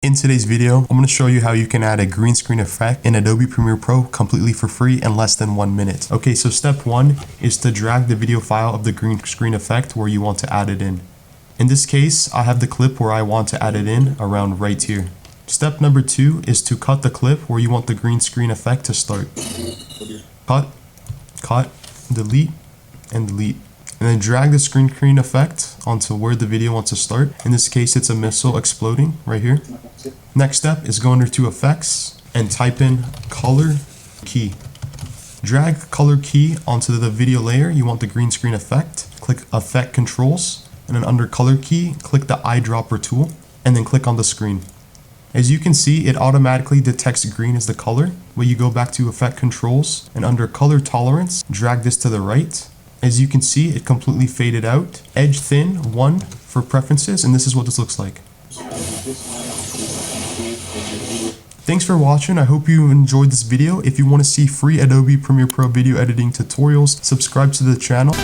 In today's video, I'm going to show you how you can add a green screen effect in Adobe Premiere Pro completely for free in less than 1 minute. Okay, so step 1 is to drag the video file of the green screen effect where you want to add it in. In this case, I have the clip where I want to add it in around right here. Step number 2 is to cut the clip where you want the green screen effect to start. Cut, delete, and delete. And then drag the screen effect onto where the video wants to start. In this case, it's a missile exploding right here. Next step is go under to effects and type in color key. Drag color key onto the video layer you want the green screen effect. Click effect controls, and then under color key, click the eyedropper tool, and then click on the screen. As you can see, it automatically detects green as the color. When you go back to effect controls and under color tolerance, drag this to the right. As you can see, it completely faded out. Edge thin 1 for preferences, and this is what this looks like. Thanks for watching. I hope you enjoyed this video. If you want to see free Adobe Premiere Pro video editing tutorials, subscribe to the channel.